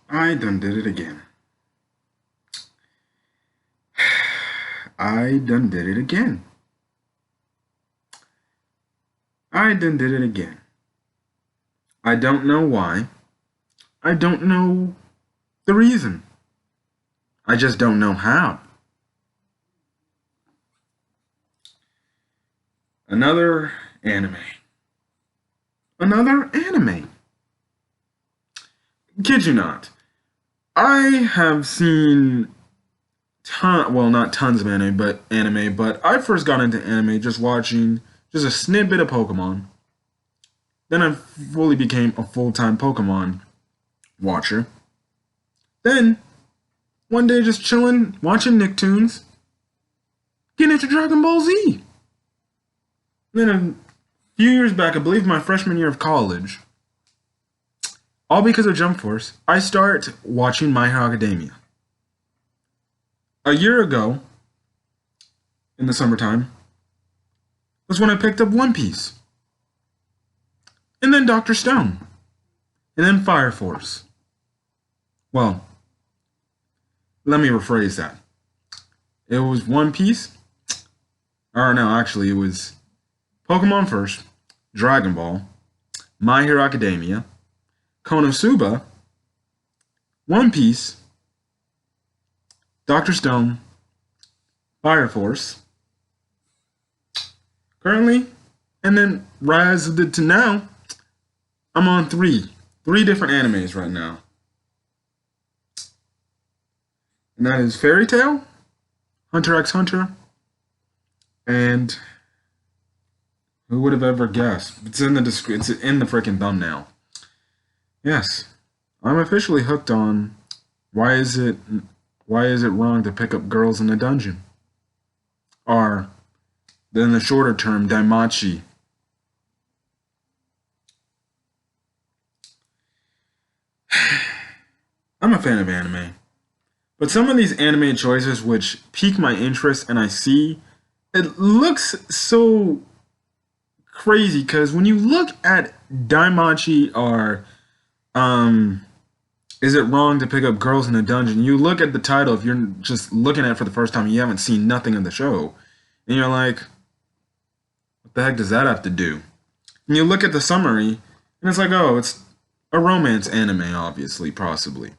I done did it again. I done did it again. I done did it again. I don't know why. I don't know the reason. I just don't know how. Another anime. Another anime. Kid you not. I have seen well, not tons of anime, but I first got into anime just watching just a snippet of Pokemon. Then I fully became a full-time Pokemon watcher. Then one day just chilling, watching Nicktoons, getting into Dragon Ball Z. Then a few years back, I believe my freshman year of college, all because of Jump Force, I start watching My Hero Academia. A year ago, in the summertime, was when I picked up One Piece. And then Dr. Stone. And then Fire Force. Well, let me rephrase that. It was One Piece. Or no, actually, it was Pokemon first, Dragon Ball, My Hero Academia, Konosuba, One Piece, Dr. Stone, Fire Force, currently, and then rise to now, I'm on three different animes right now. And that is Fairy Tail, Hunter x Hunter, and who would have ever guessed? It's in the it's in the freaking thumbnail. Yes, I'm officially hooked on why is it wrong to pick up girls in a dungeon? Or then the shorter term, Daimachi. I'm a fan of anime, but some of these anime choices which pique my interest and I see, it looks so crazy because when you look at Daimachi or is it wrong to pick up girls in a dungeon? You look at the title, if you're just looking at it for the first time, you haven't seen nothing of the show, and you're like, what the heck does that have to do? And you look at the summary, and it's like, oh, it's a romance anime, obviously, possibly.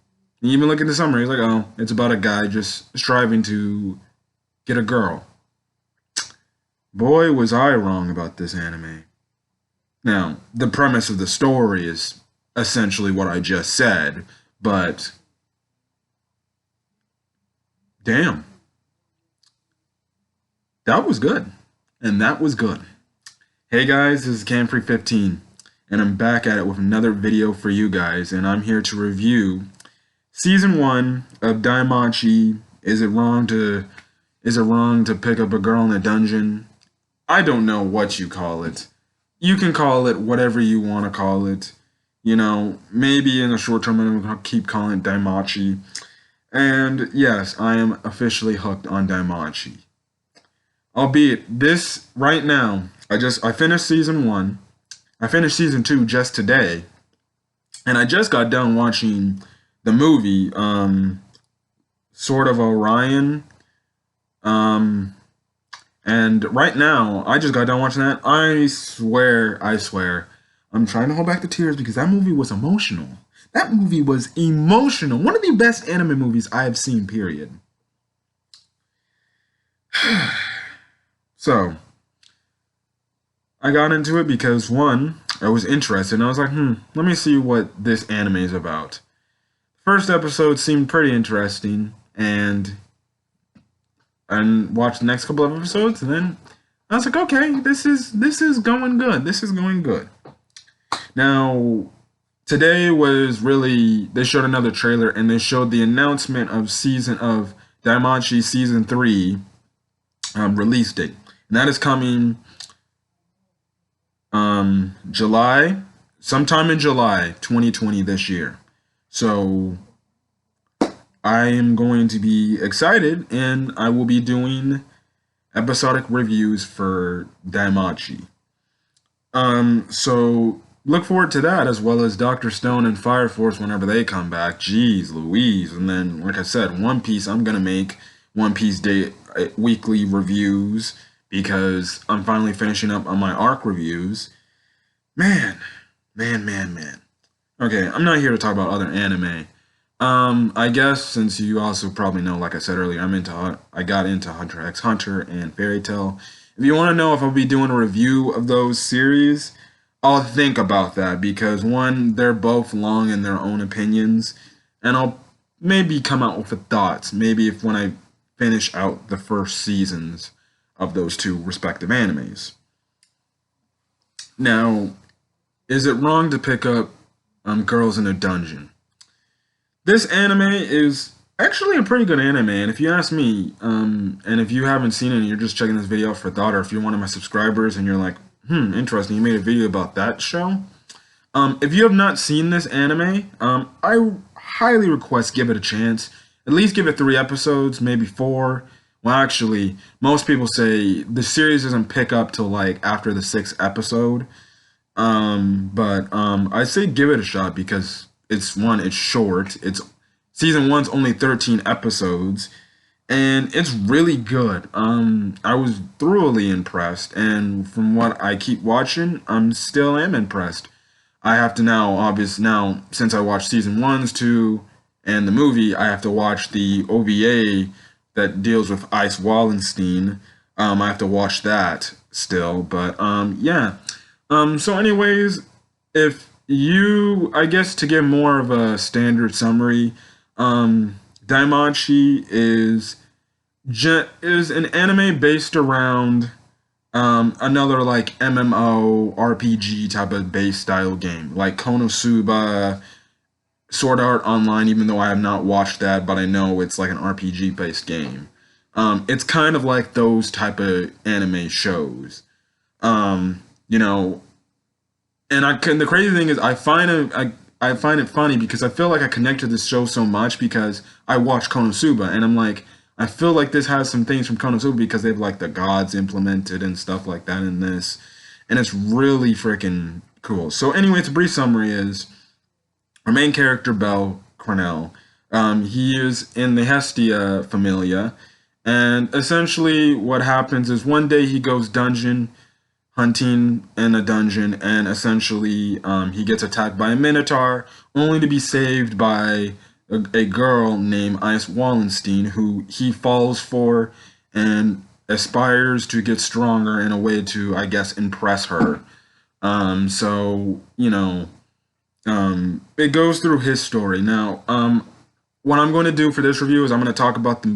And you even look at the summary, it's like, oh, it's about a guy just striving to get a girl. Boy, was I wrong about this anime. Now, the premise of the story is essentially what I just said, but damn, that was good. And that was good. Hey guys, this is Camfrey15, and I'm back at it with another video for you guys, and I'm here to review Season 1 of Daimachi. Is it wrong to pick up a girl in a dungeon? I don't know what you call it. You can call it whatever you want to call it. You know, maybe in the short term I'm going to keep calling it Daimachi. And yes, I am officially hooked on Daimachi. Albeit this right now, I finished season 1. I finished season 2 just today. And I just got done watching the movie Sword of Orion. And right now, I just got done watching that. I swear, I'm trying to hold back the tears because that movie was emotional. That movie was emotional. One of the best anime movies I have seen, period. So, I got into it because, one, I was interested, and I was like, let me see what this anime is about. First episode seemed pretty interesting, and watched the next couple of episodes, and then I was like, okay, this is going good. This is going good. Now, today was really, they showed another trailer, and they showed the announcement of Daimachi Season 3 release date. And that is coming sometime in July 2020 this year. So I am going to be excited, and I will be doing episodic reviews for Daimachi. So look forward to that, as well as Doctor Stone and Fire Force whenever they come back. Jeez Louise. And then, like I said, One Piece, I'm going to make One Piece day weekly reviews because I'm finally finishing up on my arc reviews. Man, man. Okay, I'm not here to talk about other anime. I guess since you also probably know, like I said earlier, I got into Hunter x Hunter and Fairy Tail. If you want to know if I'll be doing a review of those series, I'll think about that because one, they're both long in their own opinions, and I'll maybe come out with the thoughts. Maybe if when I finish out the first seasons of those two respective animes. Now, is it wrong to pick up Girls in a Dungeon? This anime is actually a pretty good anime, and if you ask me, and if you haven't seen it and you're just checking this video out for thought, or if you're one of my subscribers and you're like, interesting, you made a video about that show. If you have not seen this anime, I highly request give it a chance. At least give it 3 episodes, maybe 4. Well, actually, most people say the series doesn't pick up till like after the 6th episode. But I say give it a shot because it's short. It's season one's only 13 episodes, and it's really good. I was thoroughly impressed, and from what I keep watching, I'm still am impressed. I have to now, obvious now, since I watched season one's, two, and the movie, I have to watch the OVA that deals with Ice Wallenstein. I have to watch that still, but yeah. So anyways, if you, I guess to give more of a standard summary, Daimachi is an anime based around another like MMO RPG type of base style game, like Konosuba, Sword Art Online. Even though I have not watched that, but I know it's like an RPG based game. It's kind of like those type of anime shows. You know, and the crazy thing is I find it funny because I feel like I connect to this show so much because I watch Konosuba, and I'm like, I feel like this has some things from Konosuba because they've like the gods implemented and stuff like that in this, and it's really freaking cool. So anyway, it's a brief summary is our main character Bell Cornell. He is in the Hestia familia, and essentially what happens is one day he goes dungeon hunting in a dungeon, and essentially he gets attacked by a minotaur, only to be saved by a girl named Ice Wallenstein, who he falls for and aspires to get stronger in a way to, I guess, impress her. So it goes through his story. Now, what I'm going to do for this review is I'm going to talk about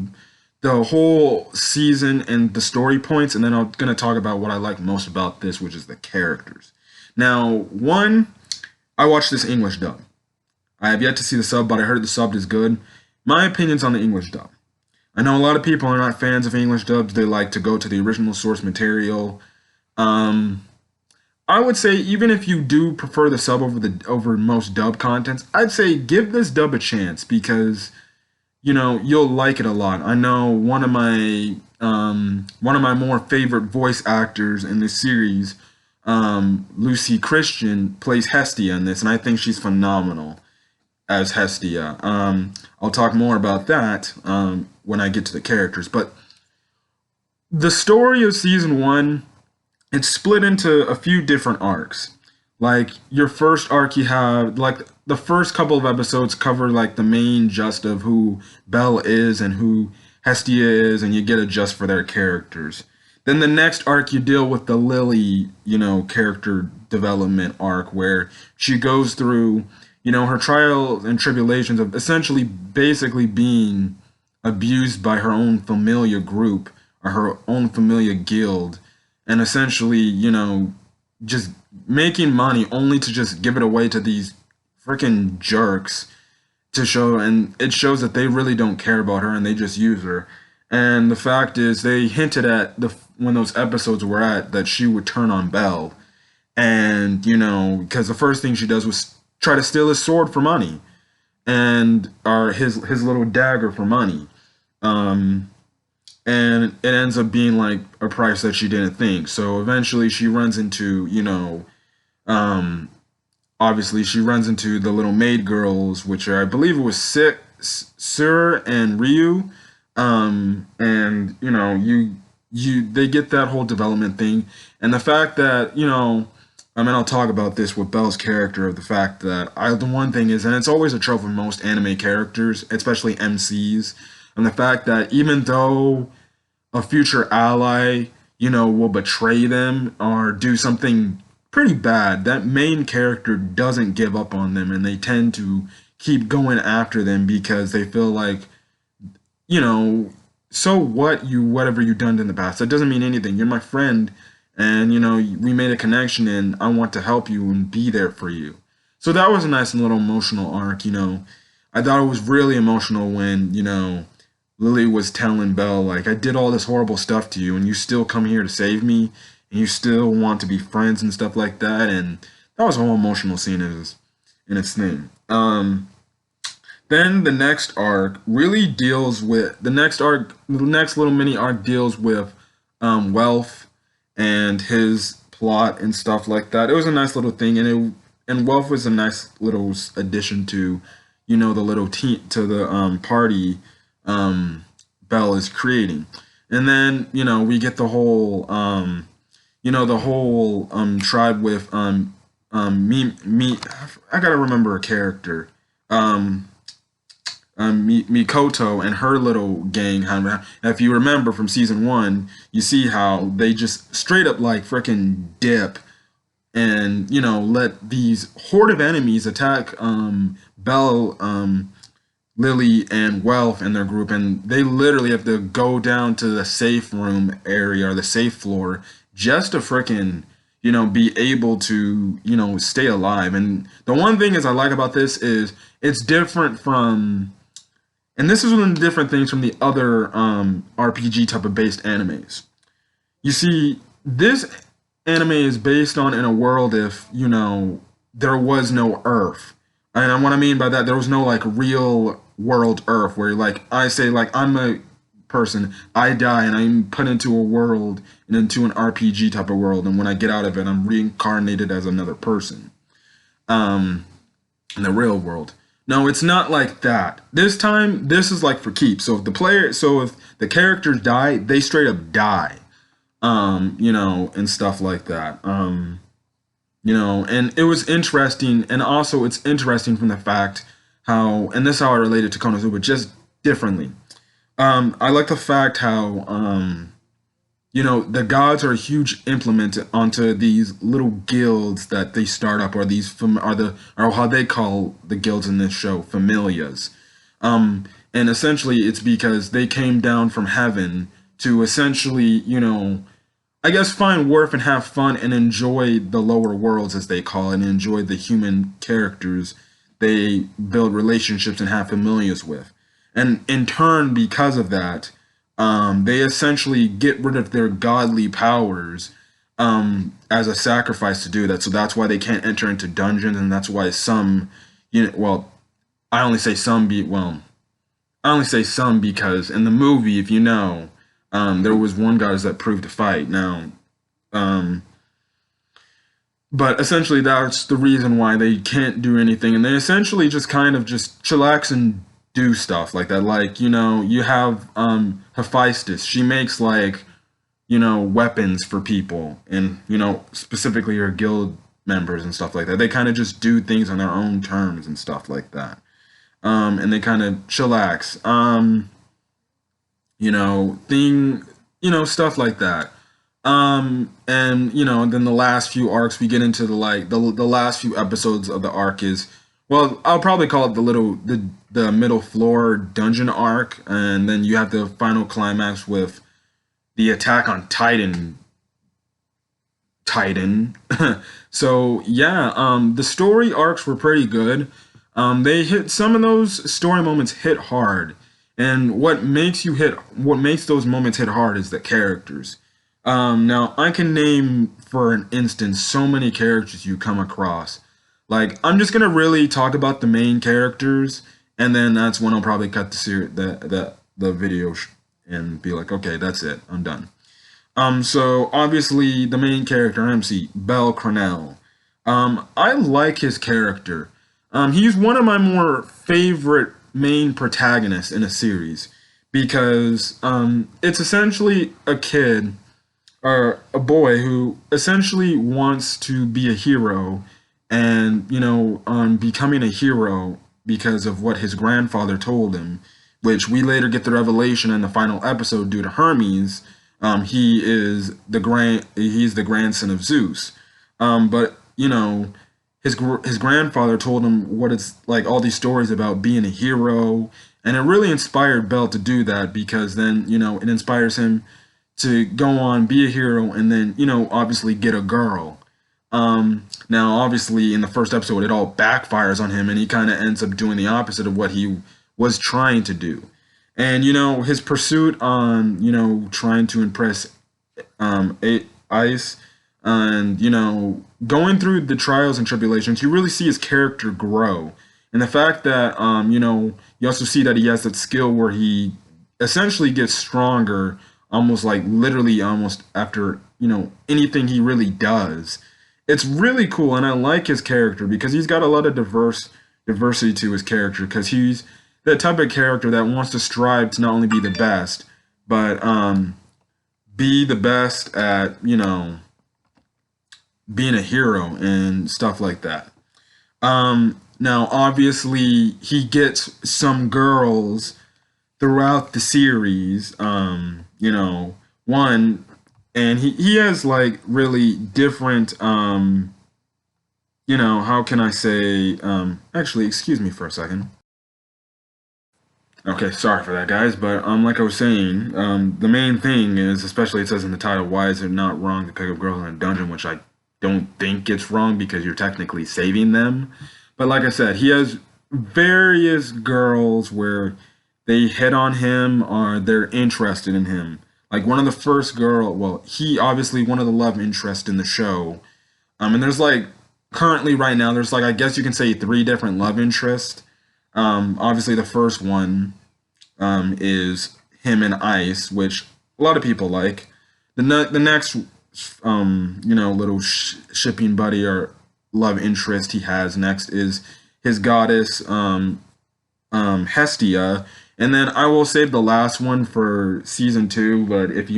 the whole season and the story points, and then I'm going to talk about what I like most about this, which is the characters. Now, one, I watched this English dub. I have yet to see the sub, but I heard the sub is good. My opinion's on the English dub. I know a lot of people are not fans of English dubs. They like to go to the original source material. I would say even if you do prefer the sub over most dub contents, I'd say give this dub a chance because you'll like it a lot. I know one of my more favorite voice actors in this series, Lucy Christian, plays Hestia in this, and I think she's phenomenal as Hestia. I'll talk more about that when I get to the characters. But the story of season one, it's split into a few different arcs. Like your first arc, you have like the first couple of episodes cover like the main gist of who Belle is and who Hestia is, and you get a gist for their characters. Then the next arc, you deal with the Lily, character development arc where she goes through, her trials and tribulations of essentially basically being abused by her own familiar group or her own familiar guild, and essentially, just making money only to just give it away to these freaking jerks to show, and it shows that they really don't care about her and they just use her. And the fact is, they hinted at when those episodes were at that she would turn on Belle, and because the first thing she does was try to steal his sword for money, and or his little dagger for money. And it ends up being like a price that she didn't think. So eventually she runs into, obviously she runs into the little maid girls, which are, I believe it was Sur and Ryu. And they get that whole development thing, and the fact that I mean, I'll talk about this with Belle's character, of the fact that the one thing is, and it's always a trope of most anime characters, especially MCs, and the fact that even though a future ally, will betray them or do something pretty bad, that main character doesn't give up on them, and they tend to keep going after them because they feel like, you know, so what, whatever you done in the past, that doesn't mean anything. You're my friend, and we made a connection, and I want to help you and be there for you. So that was a nice little emotional arc. I thought it was really emotional when Lily was telling Belle, like, I did all this horrible stuff to you, and you still come here to save me, and you still want to be friends and stuff like that. And that was a whole emotional scene in its thing. Then the next arc really deals with the next little mini arc deals with Wealth and his plot and stuff like that. It was a nice little thing, and Wealth was a nice little addition to, the little team, to the party Belle is creating. And then we get the whole tribe with me. I gotta remember a character. Mikoto and her little gang. If you remember from season one, you see how they just straight up like freaking dip and let these horde of enemies attack Belle, Lily, and Wealth and their group, and they literally have to go down to the safe room area or the safe floor just to freaking be able to stay alive. And the one thing is I like about this is it's different from, and this is one of the different things from the other RPG type of based animes. You see, this anime is based on in a world if there was no Earth, and what I mean by that, there was no like real world Earth where like I say like I'm a person, I die and I'm put into a world and into an RPG type of world, and when I get out of it, I'm reincarnated as another person. In the real world. No, it's not like that. This time, this is like for keeps. So if the characters die, they straight up die. And stuff like that. And it was interesting, and also it's interesting from the fact how, and this is how I related to Konosuba, just differently. I like the fact how, the gods are a huge implement onto these little guilds that they start up, or or how they call the guilds in this show, familias. And essentially, it's because they came down from heaven to essentially, I guess find worth and have fun and enjoy the lower worlds, as they call it, and enjoy the human characters they build relationships and have familiars with. And in turn, because of that, they essentially get rid of their godly powers as a sacrifice to do that. So that's why they can't enter into dungeons, and that's why some, I only say some I only say some because in the movie, if there was one god that proved to fight. Now, but essentially that's the reason why they can't do anything, and they essentially just kind of just chillax and do stuff like that. Like, you have Hephaestus. She makes like, weapons for people, and specifically her guild members and stuff like that. They kind of just do things on their own terms and stuff like that. And they kind of chillax. Stuff like that. And then the last few arcs we get into the last few episodes of the arc is, well, I'll probably call it the middle floor dungeon arc, and then you have the final climax with the attack on Titan. So yeah, the story arcs were pretty good. They hit some of those story moments hit hard, and what makes those moments hit hard is the characters. Now I can name, for an instance, so many characters you come across. Like, I'm just gonna really talk about the main characters, and then that's when I'll probably cut the video and be like, okay, that's it, I'm done. So obviously the main character, MC Belle Cronell. I like his character. He's one of my more favorite main protagonists in a series because it's essentially a kid or a boy who essentially wants to be a hero and becoming a hero because of what his grandfather told him, which we later get the revelation in the final episode due to Hermes. He's the grandson of Zeus. But his grandfather told him what it's like, all these stories about being a hero, and it really inspired Bell to do that because then it inspires him to go on, be a hero, and then obviously get a girl. Now, obviously, in the first episode, it all backfires on him, and he kind of ends up doing the opposite of what he was trying to do. And his pursuit on trying to impress Ice, and going through the trials and tribulations, you really see his character grow. And the fact that you also see that he has that skill where he essentially gets stronger, almost like literally almost after anything he really does. It's really cool, and I like his character because he's got a lot of diversity to his character because he's the type of character that wants to strive to not only be the best, but be the best at being a hero and stuff like that. Now, obviously, he gets some girls throughout the series. One, and he has like really different. How can I say? Actually, excuse me for a second. Okay, sorry for that, guys. But like I was saying, the main thing is, especially it says in the title, why is it not wrong to pick up girls in a dungeon? Which I don't think it's wrong because you're technically saving them. But like I said, he has various girls where they hit on him or they're interested in him. Like one of the first girl, well, he obviously one of the love interest in the show. And there's like currently right now, there's like I guess you can say three different love interests. Obviously, the first one is him and Ice, which a lot of people like. The next, little shipping buddy or love interest he has next is his goddess, Hestia. And then I will save the last one for season two, but if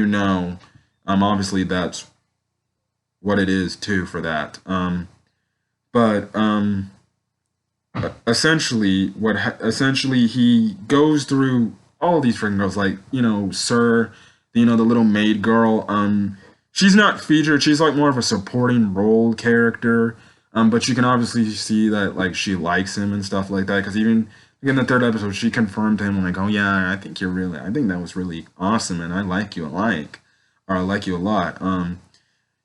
obviously that's what it is too for that. But essentially he goes through all these freaking girls like Sir, the little maid girl. She's not featured, she's like more of a supporting role character, but you can obviously see that like she likes him and stuff like that because even in the third episode she confirmed to him like, oh yeah, I think that was really awesome and I like you I like you a lot.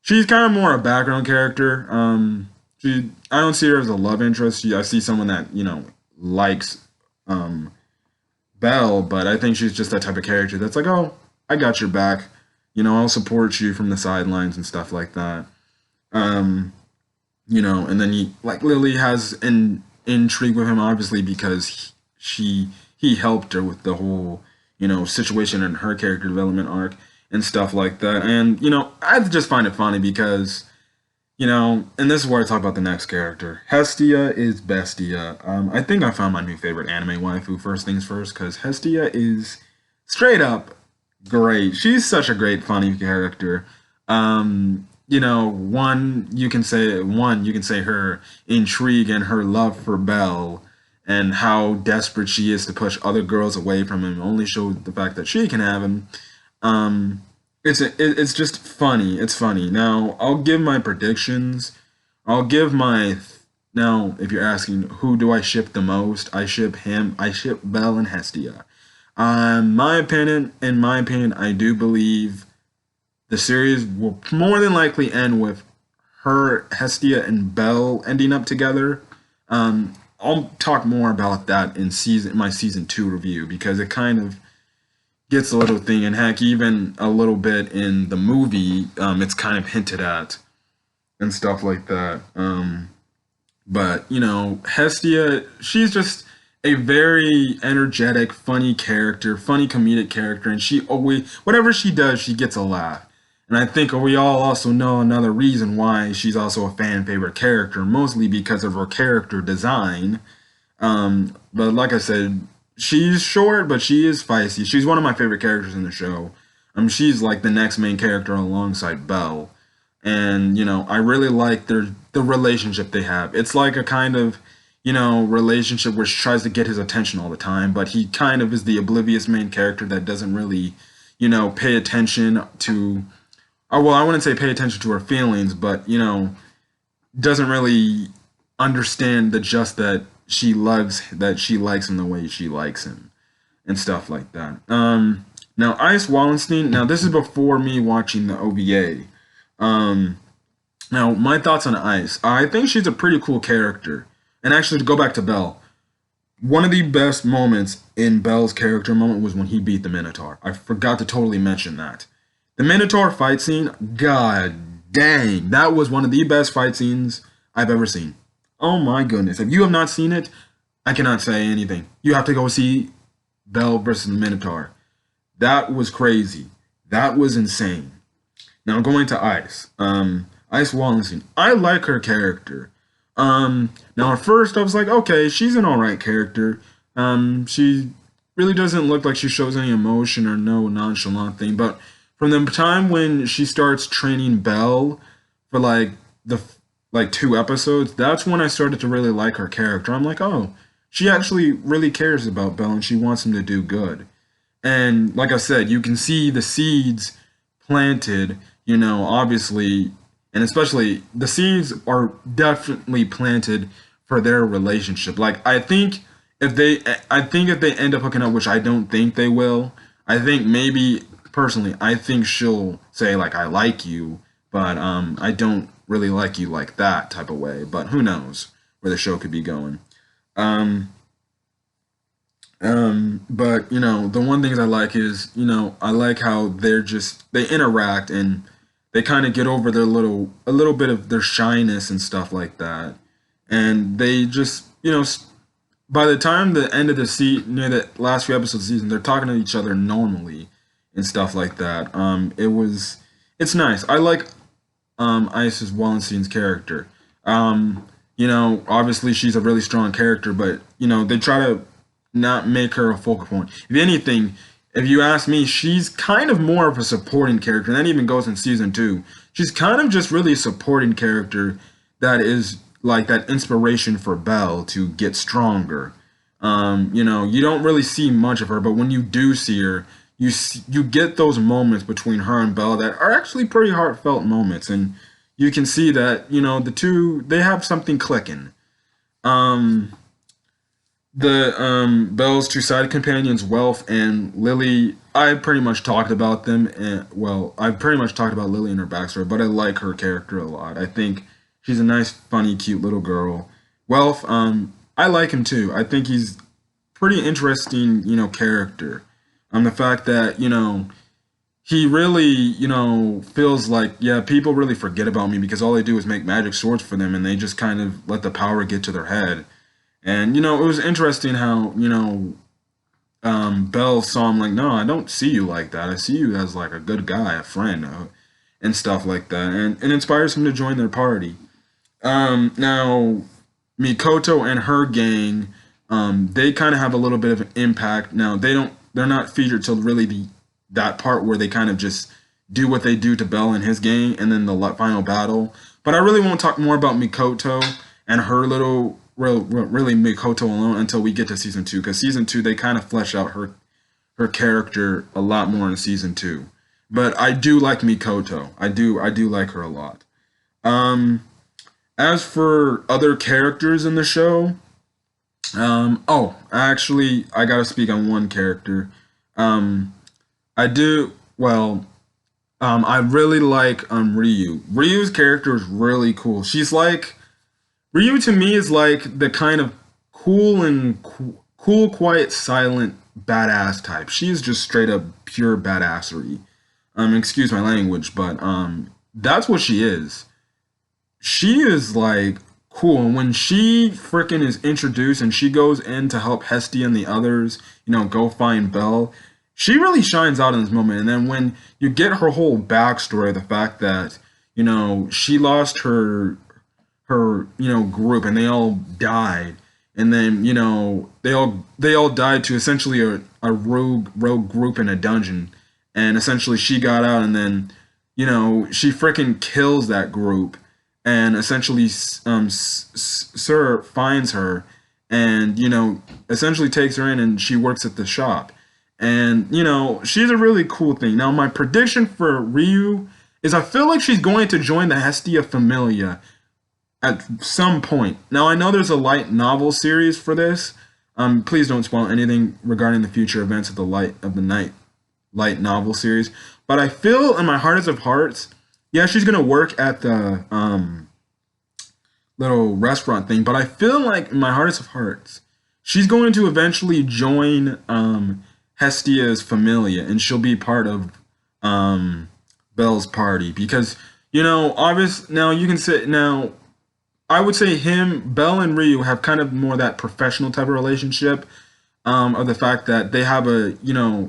She's kind of more a background character. I don't see her as a love interest. I see someone that likes Belle, but I think she's just that type of character that's like, oh, I got your back. I'll support you from the sidelines and stuff like that. And then like Lily has an intrigue with him, obviously because he helped her with the whole situation in her character development arc and stuff like that. And I just find it funny because and this is where I talk about the next character. Hestia is Bestia. I think I found my new favorite anime waifu, first things first, because Hestia is straight up great. She's such a great, funny character. One, you can say her intrigue and her love for Belle and how desperate she is to push other girls away from him only show the fact that she can have him. It's just funny. It's funny. Now, I'll give my predictions. I'll give my now. If you're asking who do I ship the most, I ship him. I ship Belle and Hestia. In my opinion, I do believe the series will more than likely end with Hestia, and Belle ending up together. I'll talk more about that in my season 2 review because it kind of gets a little thing, and heck, even a little bit in the movie, it's kind of hinted at and stuff like that. But Hestia, she's just a very energetic, funny character, funny comedic character, and she always, whatever she does, she gets a laugh. And I think we all also know another reason why she's also a fan favorite character, mostly because of her character design. But like I said, she's short, but she is feisty. She's one of my favorite characters in the show. She's like the next main character alongside Belle, and I really like the relationship they have. It's like a kind of relationship where she tries to get his attention all the time, but he kind of is the oblivious main character that doesn't really pay attention to. Well, I wouldn't say pay attention to her feelings, but doesn't really understand the just that she likes him the way she likes him and stuff like that. Now Ice Wallenstein. Now this is before me watching the OVA. Um, Now my thoughts on Ice. I think she's a pretty cool character. And actually, to go back to Belle, one of the best moments in Belle's character moment was when he beat the Minotaur. I forgot to totally mention that. The Minotaur fight scene, god dang, that was one of the best fight scenes I've ever seen. Oh my goodness. If you have not seen it, I cannot say anything. You have to go see Belle versus the Minotaur. That was crazy. That was insane. Now going to Ice. Ice Wallenstein. I like her character. Now at first I was like, okay, she's an alright character. She really doesn't look like she shows any emotion or no nonchalant thing, but from the time when she starts training Belle for like 2 episodes, that's when I started to really like her character. I'm like, oh, she actually really cares about Belle and she wants him to do good. And like I said, you can see the seeds planted, obviously, and especially the seeds are definitely planted for their relationship. Like I think if they end up hooking up, which I don't think they will, I think maybe personally, I think she'll say like I like you, but I don't really like you like that type of way. But who knows where the show could be going. Um, but the one thing I like is, I like how they interact and they kind of get over a little bit of their shyness and stuff like that. And they just, by the time the end of the season, near the last few episodes of the season, they're talking to each other normally and stuff like that. It's nice. I like Isis Wallenstein's character. Obviously she's a really strong character, but they try to not make her a focal point. If anything, if you ask me, she's kind of more of a supporting character. And that even goes in season 2. She's kind of just really a supporting character that is like that inspiration for Belle to get stronger. You don't really see much of her, but when you do see her, you get those moments between her and Belle that are actually pretty heartfelt moments, and you can see that the two they have something clicking. Um, the Belle's two side companions, Wealth and Lily, I pretty much talked about them. And, well, I pretty much talked about Lily and her backstory, but I like her character a lot. I think she's a nice, funny, cute little girl. Wealth, I like him too. I think he's pretty interesting, character. The fact that he really, feels like, yeah, people really forget about me because all they do is make magic swords for them and they just kind of let the power get to their head. And, it was interesting how, Belle saw him like, no, I don't see you like that. I see you as like a good guy, a friend, and stuff like that. And it inspires him to join their party. Now, Mikoto and her gang, they kind of have a little bit of an impact. Now, they're not featured till really that part where they kind of just do what they do to Bell and his gang, and then the final battle. But I really won't talk more about Mikoto and her really Mikoto alone until we get to season 2, because season 2 they kind of flesh out her character a lot more in season 2. But I do like Mikoto. I do like her a lot. Um, as for other characters in the show, actually, I gotta speak on one character. Um, I do well. I really like Ryu. Ryu's character is really cool. She's like Ryu to me is like the kind of cool, quiet, silent, badass type. She's just straight up pure badassery. Excuse my language, but that's what she is. She is like cool. And when she freaking is introduced and she goes in to help Hestia and the others, go find Belle, she really shines out in this moment. And then when you get her whole backstory, the fact that she lost her group and they all died, and then they all died to essentially a rogue group in a dungeon, and essentially she got out, and then she freaking kills that group, and essentially Sir finds her, and essentially takes her in, and she works at the shop, and she's a really cool thing. Now my prediction for Ryu is I feel like she's going to join the Hestia Familia at some point. Now I know there's a light novel series for this. Please don't spoil anything regarding the future events of the night light novel series. But I feel in my heart of hearts, yeah, she's gonna work at the little restaurant thing. But I feel like in my heart of hearts, she's going to eventually join Hestia's Familia, and she'll be part of Belle's party because obvious. Now you can say now I would say Belle and Ryu have kind of more that professional type of relationship, of the fact that they have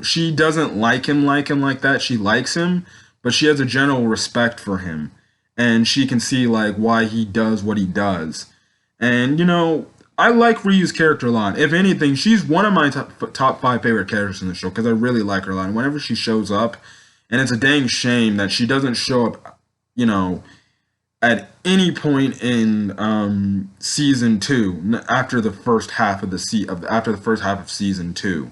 she doesn't like him like that. She likes him, but she has a general respect for him, and she can see like why he does what he does. And I like Ryu's character a lot. If anything, she's one of my top five favorite characters in the show because I really like her a lot. And whenever she shows up, and it's a dang shame that she doesn't show up, at any point in season two after the first half of season two.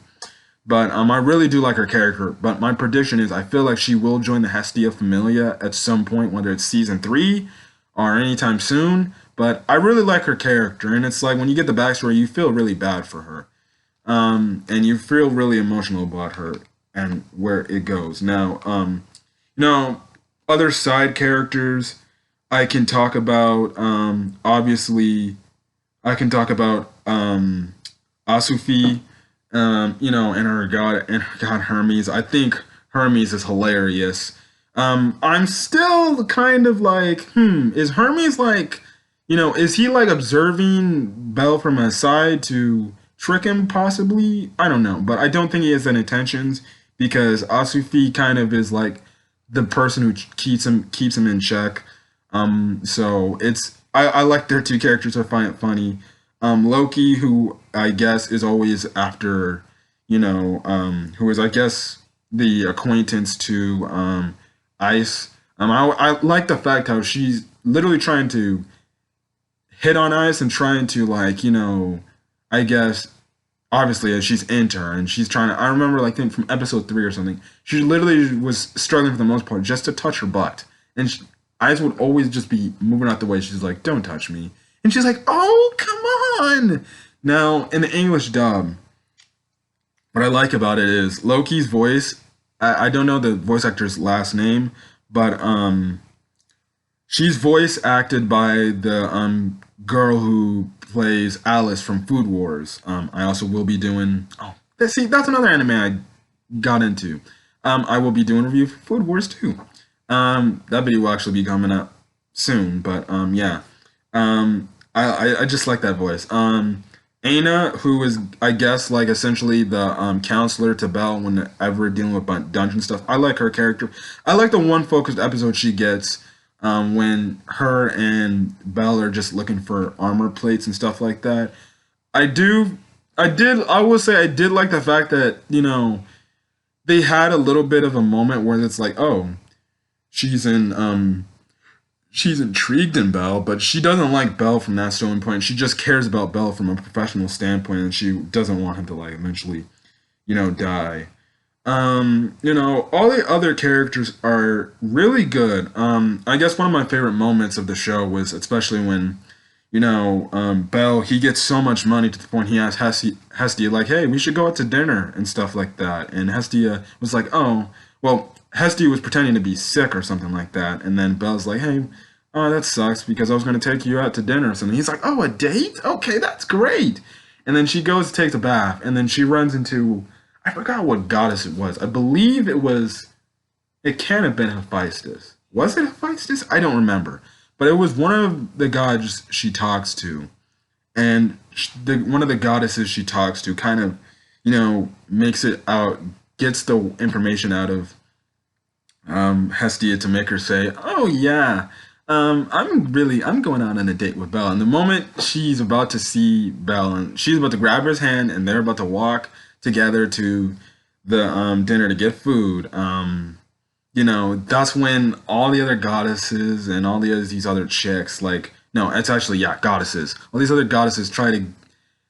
But I really do like her character. But my prediction is I feel like she will join the Hestia Familia at some point, whether it's season three or anytime soon. But I really like her character, and it's like when you get the backstory, you feel really bad for her, and you feel really emotional about her and where it goes. Now, other side characters I can talk about. Obviously, I can talk about Asufi, and her god Hermes. I think Hermes is hilarious. I'm still kind of like, is Hermes like, is he like observing Belle from a side to trick him possibly? I don't know, but I don't think he has any intentions because Asufi kind of is like the person who keeps him in check. So I like their two characters. I find it funny. Loki, who I guess is always after, who is I guess the acquaintance to Ice. I like the fact how she's literally trying to hit on Ice and trying to like, I guess obviously as she's into her and she's trying to. I remember like think from episode 3 or something. She literally was struggling for the most part just to touch her butt, and Ice would always just be moving out the way. She's like, "Don't touch me," and she's like, "Oh, come on!" Now in the English dub, what I like about it is Loki's voice. I don't know the voice actor's last name, but she's voice acted by the girl who plays Alice from Food Wars. I also will be doing. Oh, see, that's another anime I got into. I will be doing a review for Food Wars too. That video will actually be coming up soon, but yeah. I just like that voice. Aina, who is I guess like essentially the counselor to Belle whenever dealing with dungeon stuff. I like her character. I like the one focused episode she gets when her and Belle are just looking for armor plates and stuff like that. I will say I did like the fact that they had a little bit of a moment where it's like, oh, she's intrigued in Belle, but she doesn't like Belle from that standpoint. She just cares about Belle from a professional standpoint, and she doesn't want him to like eventually, die. All the other characters are really good. I guess one of my favorite moments of the show was especially when, Belle, he gets so much money to the point he asks Hestia, like, hey, we should go out to dinner and stuff like that. And Hestia was like, oh, well, Hestia was pretending to be sick or something like that. And then Belle's like, hey, oh, that sucks because I was going to take you out to dinner or something. He's like, oh, a date? Okay, that's great. And then she goes to take a bath, and then she runs into, I forgot what goddess it was. I believe it can't have been Hephaestus. Was it Hephaestus? I don't remember. But it was one of the gods she talks to. And one of the goddesses she talks to kind of, makes it out gets the information out of Hestia to make her say, "Oh yeah, I'm going out on a date with Belle." And the moment she's about to see Belle, and she's about to grab his hand, and they're about to walk together to the dinner to get food. That's when all the other goddesses and all these other chicks, like, no, it's actually, yeah, goddesses. All these other goddesses try to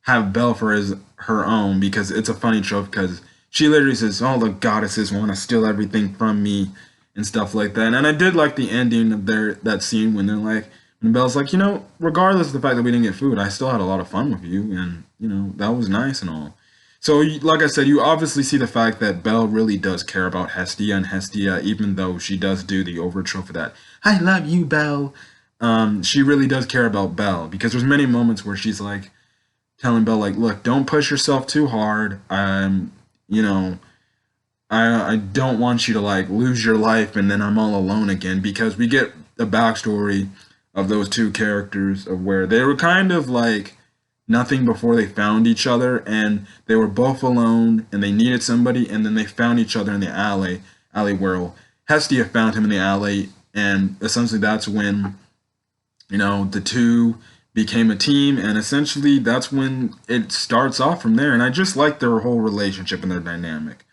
have Belle for her own, because it's a funny trope, because she literally says, "All the goddesses want to steal everything from me," and stuff like that. And I did like the ending of that scene when they're like, when Belle's like, regardless of the fact that we didn't get food, I still had a lot of fun with you, and that was nice and all. So, like I said, you obviously see the fact that Belle really does care about Hestia, and Hestia, even though she does do the overture for that, "I love you, Belle," she really does care about Belle, because there's many moments where she's like telling Belle, like, "Look, don't push yourself too hard. You know, I don't want you to like lose your life and then I'm all alone again," because we get the backstory of those two characters of where they were kind of like nothing before they found each other, and they were both alone and they needed somebody, and then they found each other in the alley where Hestia found him in the alley, and essentially that's when the two became a team, and essentially that's when it starts off from there. And I just like their whole relationship and their dynamic.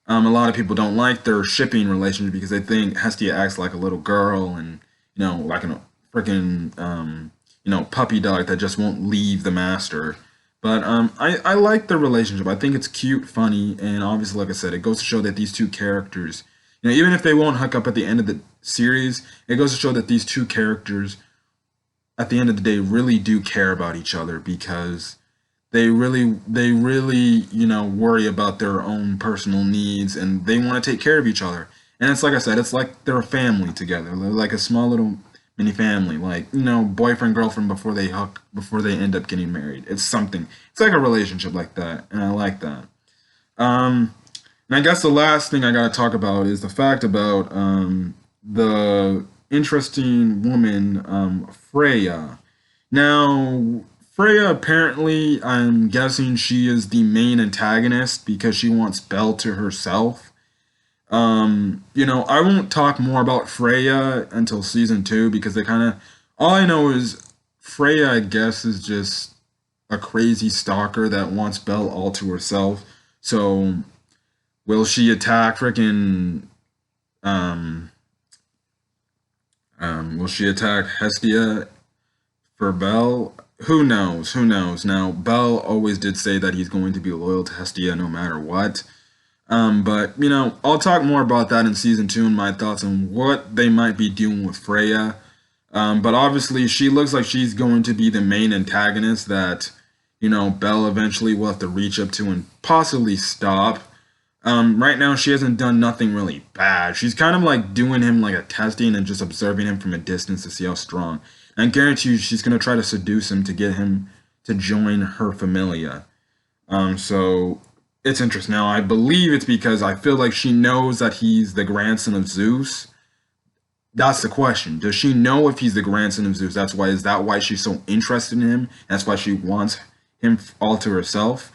A lot of people don't like their shipping relationship because they think Hestia acts like a little girl, and like a freaking puppy dog that just won't leave the master. But I like their relationship. I think it's cute, funny, and obviously, like I said, it goes to show that these two characters, even if they won't hook up at the end of the series, it goes to show that these two characters, at the end of the day, really do care about each other, because they really worry about their own personal needs, and they want to take care of each other. And it's like I said, it's like they're a family together. They're like a small little mini family, like boyfriend girlfriend before they end up getting married. It's like a relationship like that, and I like that. And I guess the last thing I gotta talk about is the fact about the interesting woman, Freya. Now, Freya, apparently, I'm guessing she is the main antagonist because she wants Belle to herself. I won't talk more about Freya until season two, because they kind of, all I know is Freya, I guess, is just a crazy stalker that wants Belle all to herself. So, will she attack freaking, um, will she attack Hestia for Belle? Who knows? Who knows? Now, Belle always did say that he's going to be loyal to Hestia no matter what. But I'll talk more about that in season two and my thoughts on what they might be doing with Freya. But obviously, she looks like she's going to be the main antagonist that Belle eventually will have to reach up to and possibly stop. Right now, she hasn't done nothing really bad. She's kind of like doing him like a testing and just observing him from a distance to see how strong. And I guarantee you, she's gonna try to seduce him to get him to join her familia. So it's interesting. Now, I believe it's because I feel like she knows that he's the grandson of Zeus. That's the question. Does she know if he's the grandson of Zeus? Is that why she's so interested in him? That's why she wants him all to herself.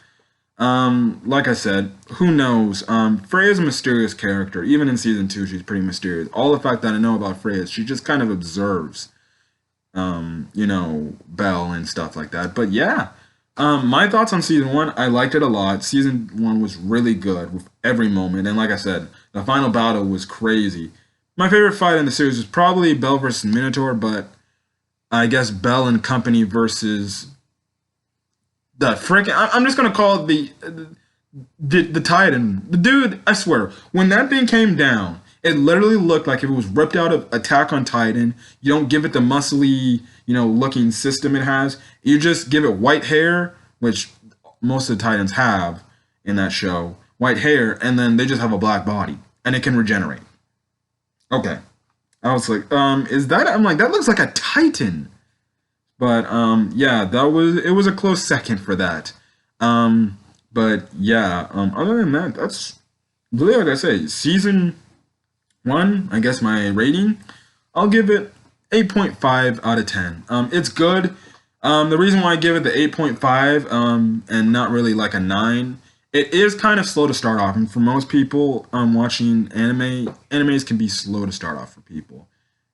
Like I said, who knows? Freya's a mysterious character. Even in season two, she's pretty mysterious. All the fact that I know about Freya is she just kind of observes, Belle and stuff like that. But yeah, my thoughts on season one, I liked it a lot. Season one was really good with every moment. And like I said, the final battle was crazy. My favorite fight in the series was probably Belle versus Minotaur, but I guess Belle and company versus the freaking, I'm just gonna call it the Titan. The dude, I swear, when that thing came down, it literally looked like if it was ripped out of Attack on Titan. You don't give it the muscly, looking system it has. You just give it white hair, which most of the Titans have in that show, white hair, and then they just have a black body, and it can regenerate. Okay. I was like, is that? I'm like, that looks like a Titan. But yeah, it was a close second for that. But yeah, other than that, that's really, like I say, season one, I guess my rating, I'll give it 8.5 out of 10. It's good. The reason why I give it the 8.5 and not really like a 9 It is kind of slow to start off, and for most people watching animes can be slow to start off for people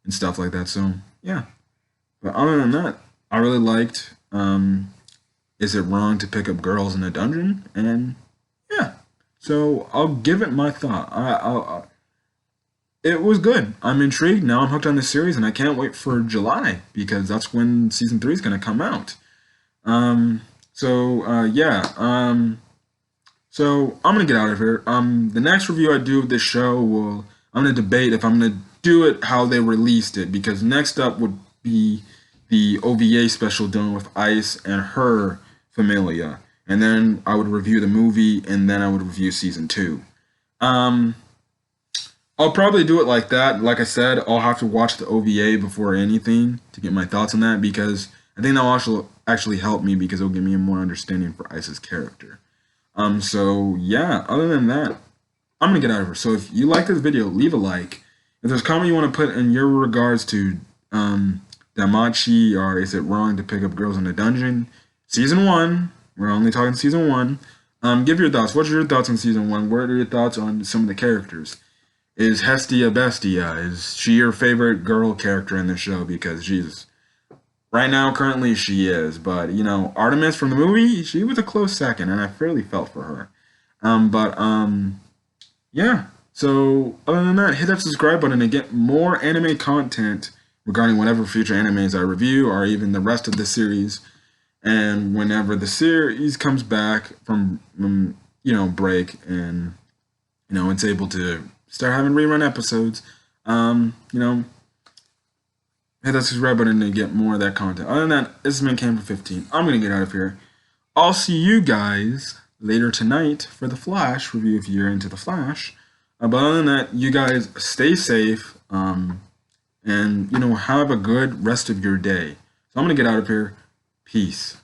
and stuff like that. So yeah, but other than that, I really liked. Is it wrong to pick up girls in a dungeon? And yeah, so I'll give it my thought. It was good. I'm intrigued. Now I'm hooked on this series, and I can't wait for July because that's when season 3 is going to come out. Yeah. So I'm gonna get out of here. The next review I do of this show will I'm gonna debate if I'm gonna do it how they released it because next up would be the OVA special done with Ice and her Familia, and then I would review the movie, and then I would review season 2. Um, I'll probably do it like that. Like I said, I'll have to watch the OVA before anything to get my thoughts on that because I think that'll actually help me because it'll give me a more understanding for Ice's character. So yeah, other than that, I'm gonna get out of here. So if you like this video, leave a like. If there's a comment you want to put in your regards to Damachi, or is it wrong to pick up girls in a dungeon? Season 1, we're only talking season 1. Give your thoughts. What are your thoughts on season 1? What are your thoughts on some of the characters? Is Hestia Bestia? Is she your favorite girl character in the show? Because Jesus, right now, currently she is, but you know, Artemis from the movie, she was a close second, and I fairly felt for her. Yeah. So other than that, hit that subscribe button to get more anime content regarding whatever future animes I review, or even the rest of the series. And whenever the series comes back from break, and it's able to start having rerun episodes, hit that subscribe button to get more of that content. Other than that, this has been Cam for 15. I'm gonna get out of here. I'll see you guys later tonight for the Flash review if you're into the Flash. But other than that, you guys stay safe, and have a good rest of your day. So I'm gonna get out of here. Peace.